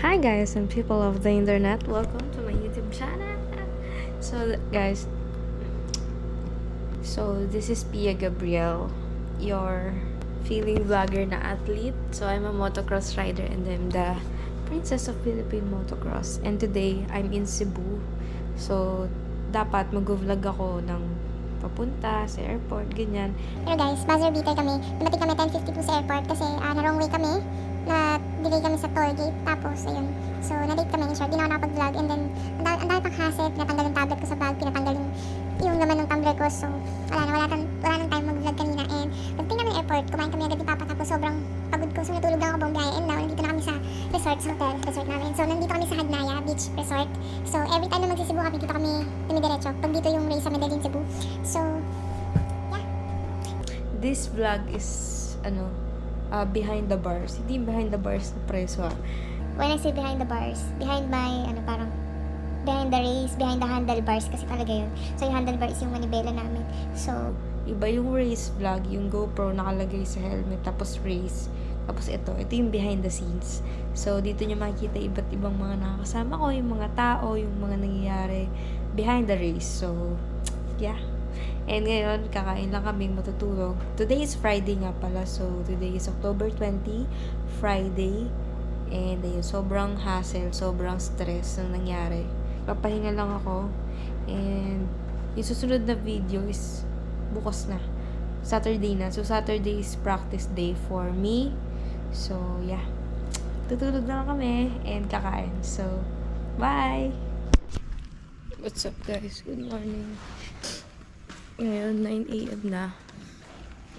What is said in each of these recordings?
Hi guys and people of the internet, welcome to my YouTube channel. So guys, this is Pia Gabriel, your feeling vlogger na athlete. So I'm a motocross rider and I'm the princess of Philippine motocross. And today I'm in Cebu. So dapat mag-vlog ako ng papunta sa airport, ganyan. Pero guys, buzzer beater kami. Dumating kami 10:52 sa airport kasi na-wrong way kami. Na-delay kami sa toll gate. Tapos, ayun. So, na-late kami in short. Di na ako nakapag-vlog. And then, ang dami pang hassle. Pinatanggal yung tablet ko sa bag. Pinatanggal yung laman ng tumbler ko. So, wala nang time mag-vlog kanina. And, pagdating namin airport, kumain kami agad ni Papa. Tapos, sobrang pagod ko. So, natulog lang ako buong biyahe. And now, nandito na kami sa resort namin. So, nandito kami sa Hagnaya Beach Resort. So, every time na magsisibu kami, dito kami dumidiretso. Pag dito yung race sa Medellin, Cebu. So, yeah. This vlog is, behind the bars. Hindi behind the bars na preso When I say behind the bars, behind my, behind the race, behind the handlebars kasi talaga yun. So, yung handlebars yung manibela namin. So, iba yung race vlog, yung GoPro nakalagay sa helmet, tapos race. Tapos ito yung behind the scenes. So, dito nyo makikita iba't ibang mga nakakasama ko, yung mga tao, yung mga nangyayari behind the race. So, yeah. And ngayon, kakain lang kami, matutulog. Today is Friday nga pala. So, today is October 20, Friday. And ayun, sobrang hassle, sobrang stress na nangyari. Papahinga lang ako. And yung susunod na video is bukas na. Saturday na. So, Saturday is practice day for me. So, yeah. Tutulog na lang kami and kakain. So, bye! What's up guys? Good morning. Ngayon, 9 a.m. na.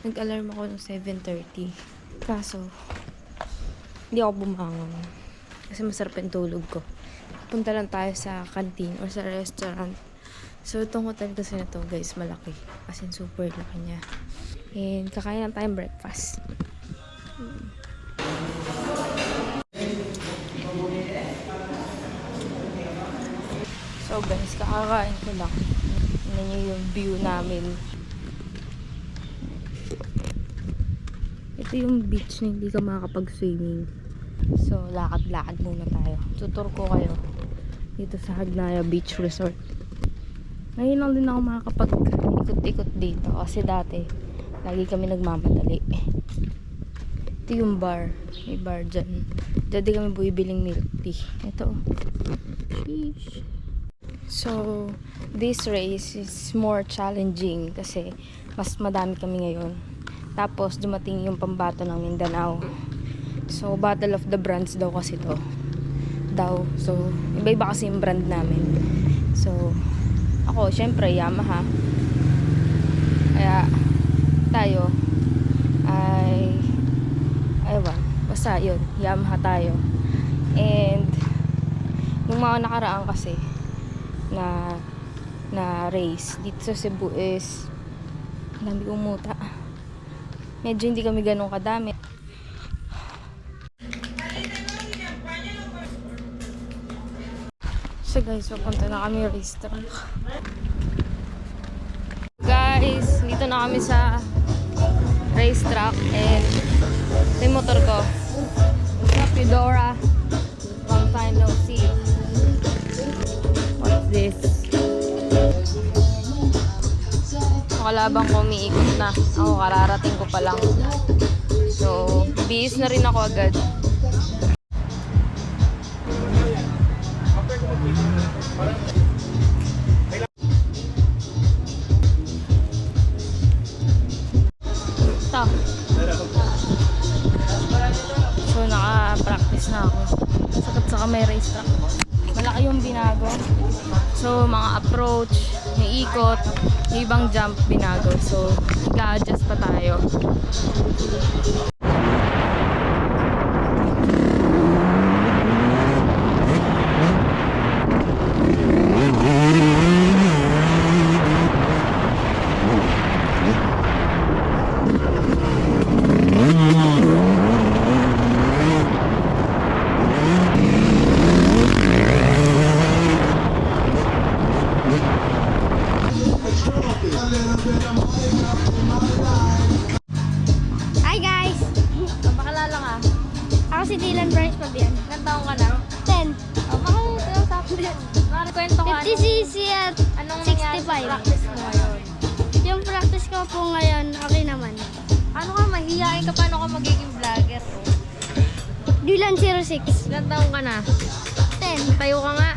Nag-alarm ako ng 7:30. Kaso, hindi ako bumangon. Kasi masarap yung tulog ko. Punta lang tayo sa canteen or sa restaurant. So, itong hotel kasi na to, guys, malaki. As in, super laki niya. And, kakain lang tayong breakfast. So, guys, kakakain ko lang. Tingnan nyo yung view namin. Ito yung beach na hindi ka makakapag-swimming. So, lakad-lakad muna tayo. Tutur ko kayo dito sa Hagnaya Beach Resort. Ngayon lang din ako makakapag-ikot-ikot dito. Kasi dati, lagi kami nagmamadali. Ito yung bar. May bar dyan. Dati kami buibiling milk tea. Ito. Sheesh. So, this race is more challenging kasi mas madami kami ngayon. Tapos, dumating yung pambato ng Mindanao. So, Battle of the Brands daw kasi to. So, iba-iba kasi yung brand namin. So, ako, syempre, Yamaha. Kaya, tayo, basta yun, Yamaha tayo. And, nung mga nakaraan kasi, na race dito sa Cebu is dami kong muta. Medyo hindi kami ganun kadami. So guys, papunta na kami racetrack. Guys, dito na kami sa racetrack and may motor ko. What's up, Eudora? Long time no see. This. Makalabang ko umiikot na. Ako kararating ko pa lang. So, bihis na rin ako agad. Ito. So, naka-practice na ako. Sakit sa kamay racetrack. Malaki yung binago. So, mga approach, yung ikot, yung ibang jump binago. So, nag-a-adjust pa tayo. hi guys! Napakilala ka. Ako si Dylan Branch Pabian. Ilang taong ka na? 10. Kwento ko 50cc at anong nangyari 65. sa practice mo ngayon? Yung practice ko po ngayon, okay naman. Ano ka, mahihiyain ka, paano ka magiging vlogger? Oh? Dylan 06. Ilan taong ka na? 10. Tayo ka nga.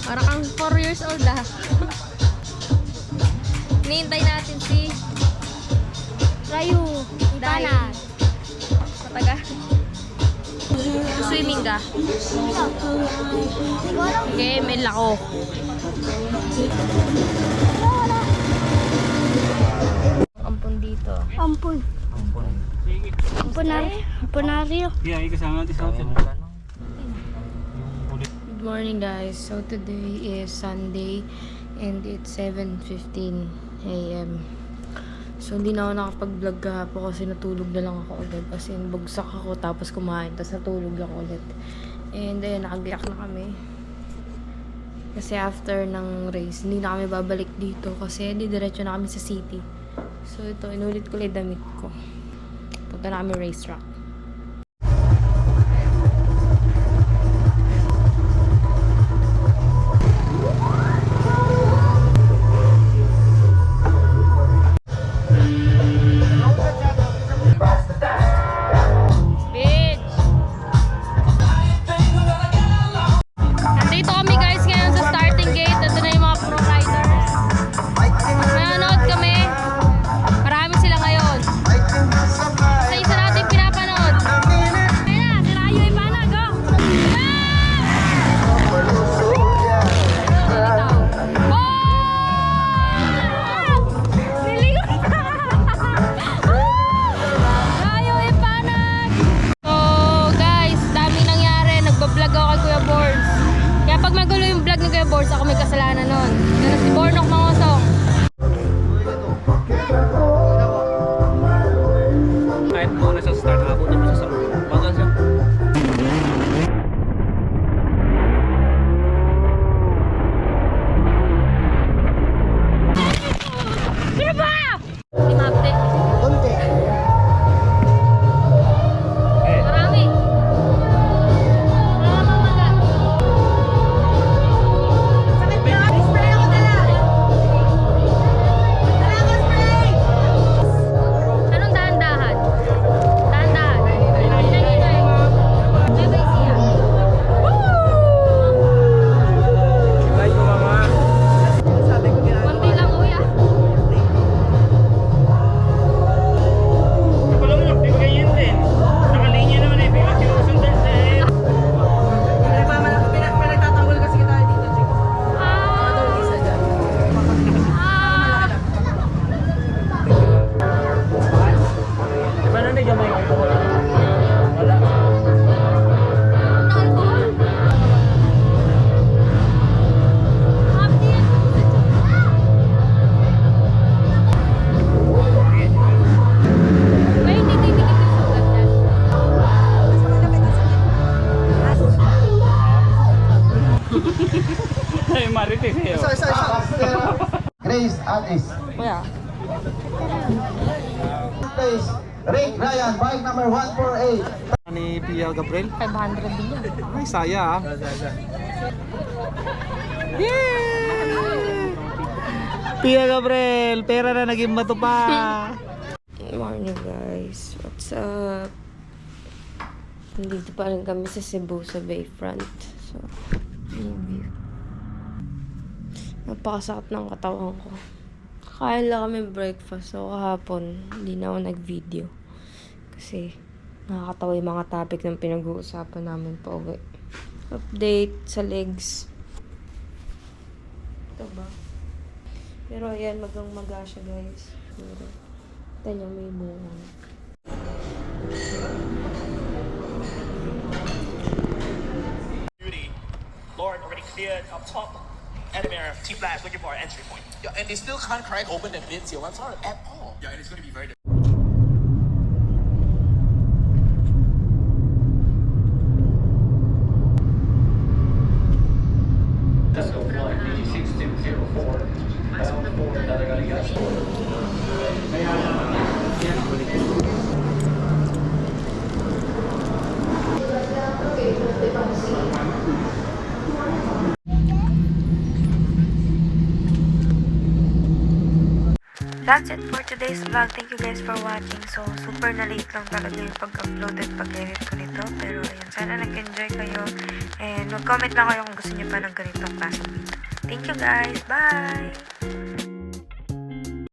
Para kang 4 years old ah. Hinihintay natin si Rayu. Dai. Ipana. Mataga. Swimming ka? Okay, may lako. Ampun dito. Ampun. Ampunaryo. Yeah, kasama natin sa hotel. Good morning guys. So today is Sunday and it's 7:15 a.m. So hindi na ako nakapag-vlog kahapon kasi natulog na lang ako agad. As in, bagsak ako tapos kumain tapos natulog ako ulit. And ayun, nakagiyak na kami. Kasi after ng race, hindi na kami babalik dito kasi didiretso na kami sa city. So ito, inulit ko lang damit ko. Punta na kami racetrack. Nandito kami guys ngayon sa starting gate. Ito na yung mga pro riders. Nanonood kami. Marami sila ngayon. Sa isa natin pinapanood. Ayun na, si Rayo Ipana, go! Bitaw. Nilingon na! Rayo Ipana! So guys, dami nangyari. Nagbablog ako kay Kuya Boards. Kaya pag magulo yung vlog ni Kuya Boards, ako may kasalanan nun. Ganun si Bornok Mangosong. Kahit mo na sa start, nakapunta mo sa bagal siya. Sino ba? Limate. Marami. Maga. Anong dahan-dahan? Dahan-dahan. Bye-bye siya. Like mo mama. Konti lang kuya. Wala mo lang, di ba ganyan din? Nakalinya naman eh, bigla sinusundan sa eh. Pinagtatanggol kasi kita dito, Chico. Diba na gamay ko? Wala. Ay, marites eh. Grace Addis. Kuya. Place, Rick Ryan, bike number 148. Ni Pia Gabriel? 500 din yan. Ay, saya ah. Pia Gabriel, pera na naging bato pa. Good morning guys. What's up? Nandito pa rin kami sa Cebu sa Bayfront. So, review. Napakasakit ng katawan ko. Kakain lang kami breakfast. So, kahapon, hindi na ako nag-video. Kasi, nakakatawa yung mga topic ng pinag-uusapan namin pa uwi. Update sa legs. Ito ba? Pero ayan, magang-maga siya guys. Pero, tanya may bunga. Beauty. Lord already cleared up top. Edamere, T-Flash looking for an entry point. Yeah, and they still can't crack open the mid-tier ones at all. Yeah, and it's going to be very that's it for today's vlog. Thank you guys for watching. So, super na late lang talaga yung pag-upload at pag-edit ko nito. Pero, ayun, sana nag-enjoy kayo. And mag-comment lang kayo kung gusto niyo pa ng ganitong klaseng video. Thank you guys. Bye!